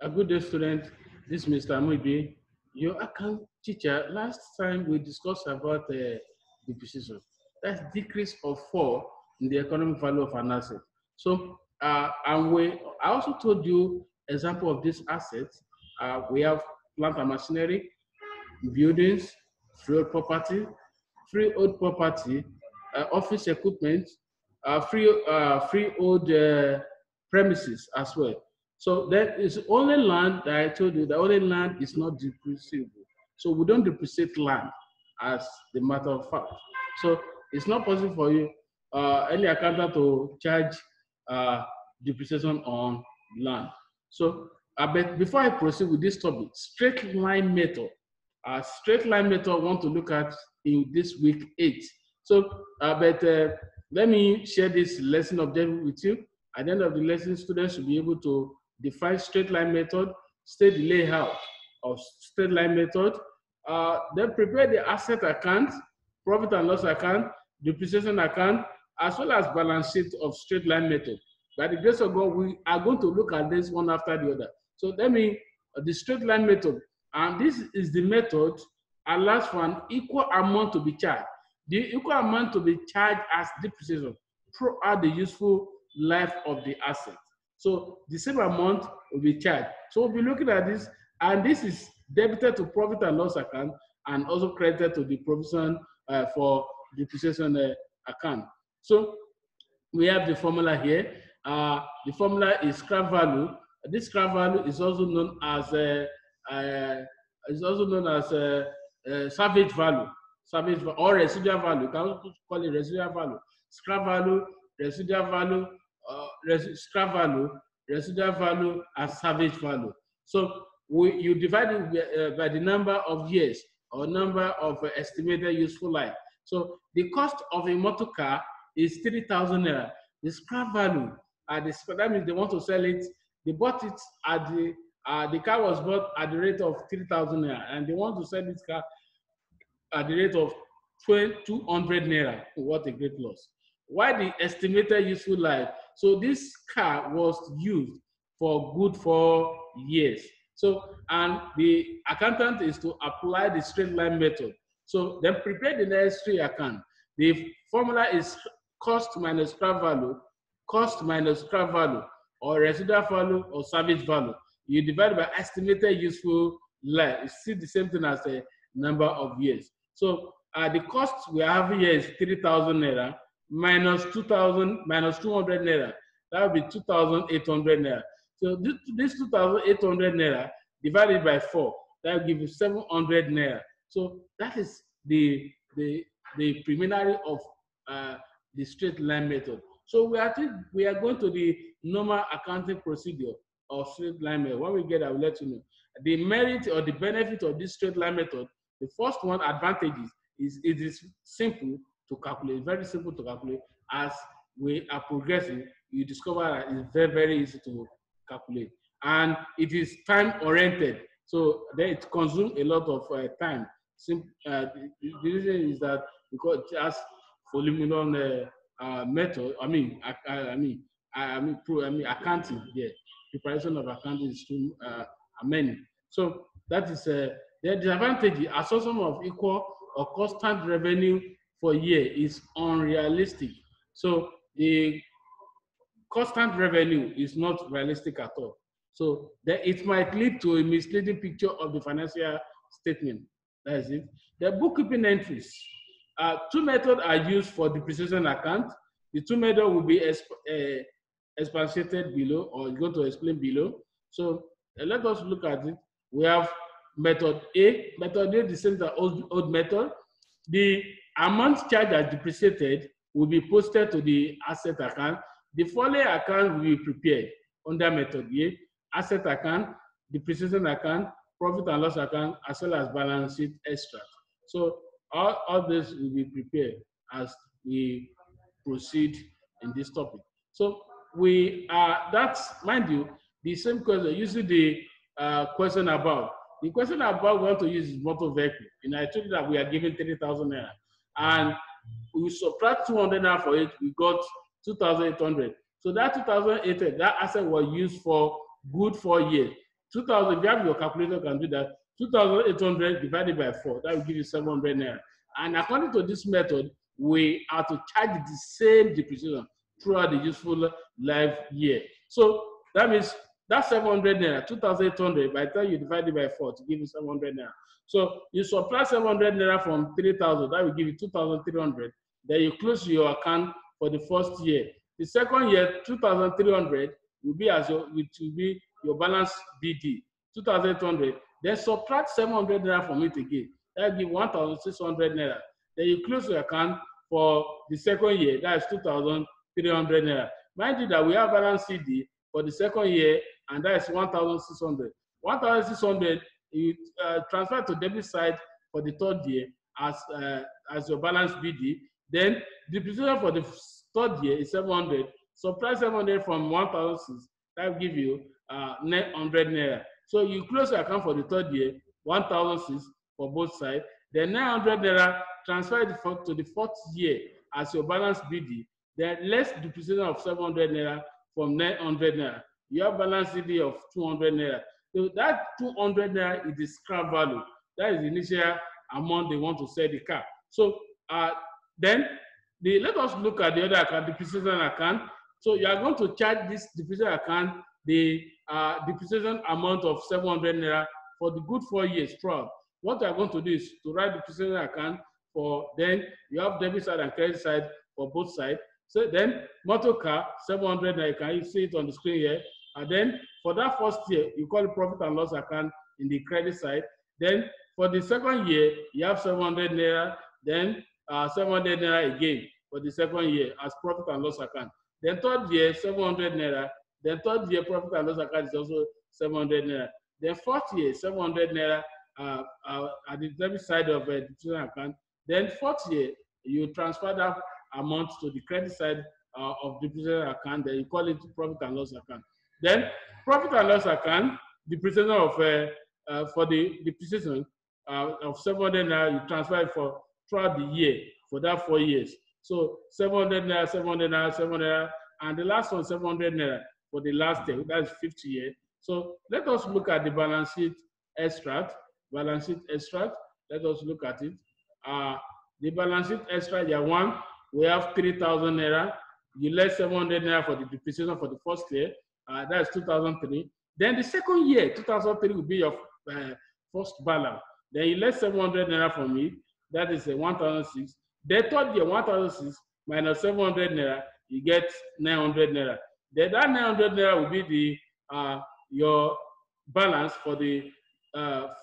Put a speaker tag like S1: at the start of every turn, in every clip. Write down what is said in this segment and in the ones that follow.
S1: A good day, student. This is Mr. Amuibi, your account teacher. Last time we discussed about depreciation. That's decrease of 4 in the economic value of an asset. So, I also told you example of these assets. We have plant and machinery, buildings, freehold property, office equipment, freehold premises as well. So there is only land that I told you, the only land is not depreciable. So we don't depreciate land as the matter of fact. So it's not possible for you, any accountant to charge depreciation on land. So but before I proceed with this topic, straight line method. Straight line method I want to look at in this week 8. So let me share this lesson objective with you. At the end of the lesson, students should be able to define straight line method, state the layout of straight line method, then prepare the asset account, profit and loss account, depreciation account, as well as balance sheet of straight line method. By the grace of God, we are going to look at this one after the other. So the straight line method, and this is the method allows for an equal amount to be charged. The equal amount to be charged as depreciation throughout the useful life of the asset. So the same amount will be charged. So we'll be looking at this, and this is debited to profit and loss account and also credited to the provision for depreciation account. So we have the formula here. The formula is scrap value. This scrap value is also known as salvage value, or residual value. You can also call it residual value. Scrap value, residual value, scrap value, residual value, and salvage value. So you divide it by the number of years or number of estimated useful life. So the cost of a motor car is 3,000 naira. The scrap value, that means they want to sell it. They bought it at the car was bought at the rate of 3,000 naira, and they want to sell this car at the rate of 200 naira. What a great loss. Why the estimated useful life? So this car was used for good 4 years. So, and the accountant is to apply the straight line method. So then prepare the necessary account. The formula is cost minus scrap value, or residual value, or salvage value. You divide by estimated useful life. It's still the same thing as the number of years. So the cost we have here is 3,000 naira minus 2,000 minus 200 naira. That would be 2,800 naira. So this 2,800 naira divided by 4, that will give you 700 naira. So that is the preliminary of the straight line method. So we are going to the normal accounting procedure of straight line method. When we get, I will let you know. The merit or the benefit of this straight line method, the first one advantages is it is simple to calculate, very simple to calculate. As we are progressing, you discover that it's very, very easy to calculate. And it is time oriented. So then it consumes a lot of time. The reason is that because it has voluminous method. Accounting. Yeah, preparation of accounting is too many. So that is the disadvantage. Assumption of equal or constant revenue for a year is unrealistic. So the constant revenue is not realistic at all. So it might lead to a misleading picture of the financial statement. That is it. The bookkeeping entries. 2 methods are used for depreciation account. The 2 methods will be expatiated below, or going to explain below. So let us look at it. We have method A. Method A, the same as old method. The amount charged as depreciated will be posted to the asset account. The following account will be prepared under method A: asset account, depreciation account, profit and loss account, as well as balance sheet extract. So all this will be prepared as we proceed in this topic. So we are, that's, mind you, the same question, using the question above. The question above we want to use is motor vehicle. And I told you that we are given 30,000 naira. And we subtract 200 naira for it, we got 2,800. So that 2,800, that asset was used for good 4 years. 2,000, if you have your calculator, can do that. 2,800 divided by 4, that will give you 700 naira. And according to this method, we are to charge the same depreciation throughout the useful life year. So that means that's 700 naira, 2,800, by the time you divide it by 4 to give you 700 naira. So you subtract 700 naira from 3,000, that will give you 2,300. Then you close your account for the first year. The second year, 2,300 will be your balance BD, 2,800. Then subtract 700 naira from it again. That will give 1,600 naira. Then you close your account for the second year, that is 2,300 naira. Mind you that we have balance CD for the second year, and that is 1,600. 1,600 you transfer to debit side for the third year as your balance BD. Then depreciation for the third year is 700. Subtract 700 from 1,006, that will give you 900 naira. So you close your account for the third year, 1,006 for both sides. Then 900 naira transfer it to the fourth year as your balance BD. Then less depreciation of 700 naira from 900 naira. You have balance CD of 200 naira. So that 200 naira is the scrap value. That is the initial amount they want to sell the car. So then let us look at the other account, depreciation account. So you are going to charge this depreciation account the depreciation amount of 700 naira for the good 4 years throughout. What you are going to do is to write the depreciation account for, then you have debit side and credit side for both sides. So then motor car 700 naira, you can see it on the screen here. And then for that first year, you call it profit and loss account in the credit side. Then for the second year, you have 700 naira, then 700 naira again for the second year as profit and loss account. Then third year, 700 naira. Then third year, profit and loss account is also 700 naira. Then fourth year, 700 naira at the debit side of the depreciation account. Then fourth year, you transfer that amount to the credit side of the depreciation account. Then you call it profit and loss account. Then profit and loss account, depreciation of for the depreciation of 700 naira, you transfer it for throughout the year for that 4 years. So 700 naira, 700 naira, 700 naira, and the last one 700 naira for the last year. That's 50 year. So let us look at the balance sheet extract. Balance sheet extract. Let us look at it. The balance sheet extract, year one, we have 3,000 naira. You less 700 naira for the depreciation for the first year. That's 2003. Then the second year, 2003, will be your first balance. Then you less 700 naira from it. That is 1,006. The third year, 1,006 minus 700 naira, you get 900 naira. Then that 900 naira will be the your balance for the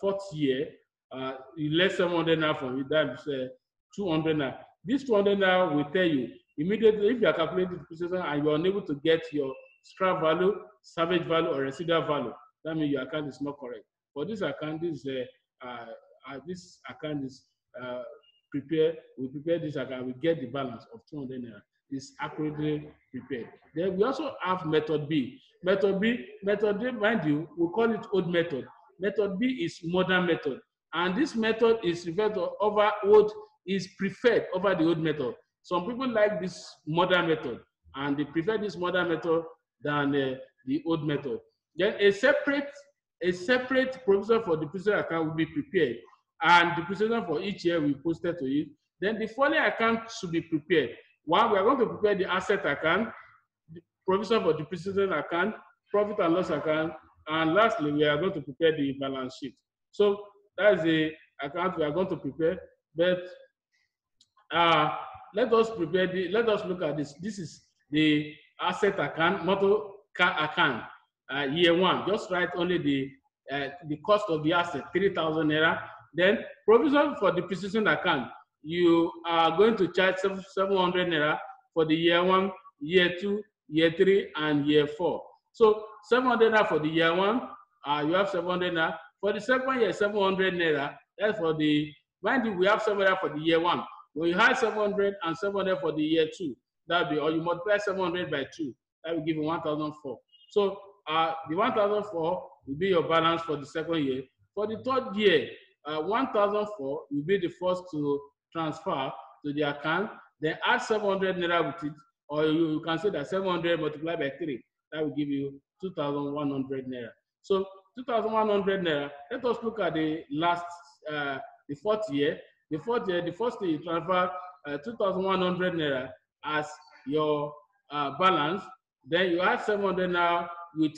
S1: fourth year. You less 700 naira from it. That's 200 naira. This 200 naira will tell you immediately if you are calculating the depreciation and you are unable to get your scrap value, salvage value, or residual value, that means your account is not correct. For this account, this account is prepared. We prepare this account, we get the balance of 200 naira. It's accurately prepared. Then we also have method B. Method B, mind you, we call it old method. Method B is modern method, and this method is referred to over old, is preferred over the old method. Some people like this modern method, and they prefer this modern method than the old method. Then a separate provision for depreciation account will be prepared, and depreciation for each year will be posted to it. Then the following account should be prepared. One, we are going to prepare the asset account, the provision for depreciation account, profit and loss account, and lastly, we are going to prepare the balance sheet. So that's the account we are going to prepare. But let us look at this. This is the asset account, motor car account, year one. Just write only the cost of the asset, 3,000 naira. Then provision for depreciation account, you are going to charge 700 naira for the year one, year two, year three, and year four. So 700 naira for the year one, you have 700 naira. For the second year, 700 naira. That's for the, mind you, we have 700 for the year one. When you have 700 and 700 for the year two, that will be, or you multiply 700 by 2, that will give you 1,004. So the 1,004 will be your balance for the second year. For the third year, 1,004 will be the first to transfer to the account, then add 700 naira with it, or you can say that 700 multiplied by 3, that will give you 2,100 naira. So 2,100 naira. Let us look at the last, the fourth year. The fourth year, the first year you transfer 2,100 naira as your balance. Then you add 700 now with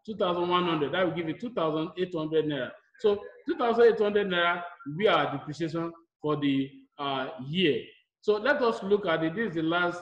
S1: 2,100. That will give you 2,800 naira. So 2,800 naira will be our depreciation for the year. So let us look at it. This is the last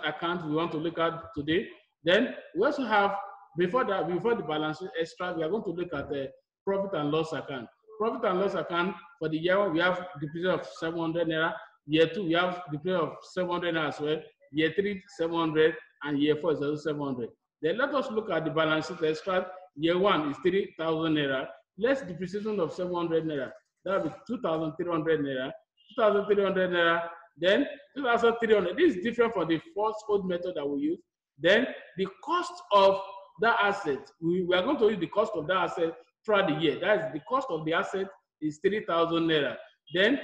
S1: account we want to look at today. Then we also have, before the balance sheet extra, we are going to look at the profit and loss account. Profit and loss account for the year one, we have depreciation of 700 naira. Year two, we have depreciation of 700 naira as well. Year three, 700, and year four is also 700. Then let us look at the balance sheet extra. Year one is 3,000 naira. Less depreciation of 700 naira. That will be 2,300 naira. 2,300 naira. Then 2,300. This is different from the first old method that we use. Then the cost of that asset, we are going to use the cost of that asset throughout the year. That is, the cost of the asset is 3,000 naira. Then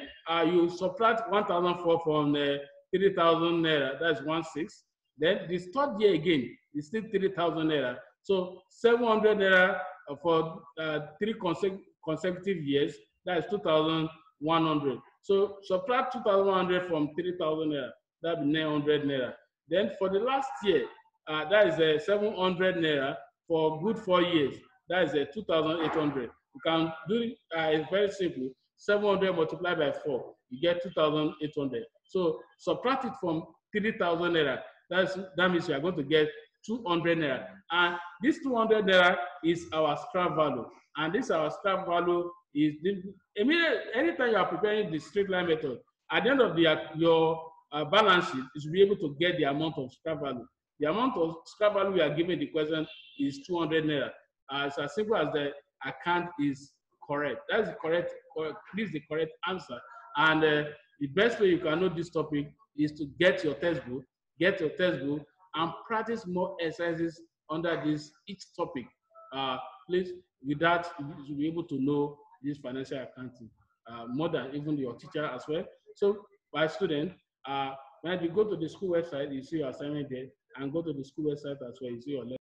S1: you subtract 1,004 from 3,000 naira. That's 1,600. Then this third year again is still 3,000 naira. So 700 naira for 3 consecutive years. That is 2,100. So subtract 2,100 from 3,000 naira. That will be 900 naira. Then for the last year, that is 700 naira for good 4 years. That is 2,800. You can do it, it's very simple. 700 multiplied by 4, you get 2,800. So subtract it from 3,000 naira. That means you are going to get 200 naira. And this 200 naira is our scrap value. And this our scrap value is anytime you are preparing the straight line method, at the end of your balance sheet, you should be able to get the amount of scrap value. The amount of scrap value we are given the question is 200 naira. It's as simple as the account is correct. That's the correct. This is the correct answer. And the best way you can know this topic is to get your textbook, and practice more exercises under each topic. Please, with that, you should be able to know this financial accounting more than even your teacher as well. So, by student, when you go to the school website, you see your assignment there, and go to the school website as well, you see your lesson.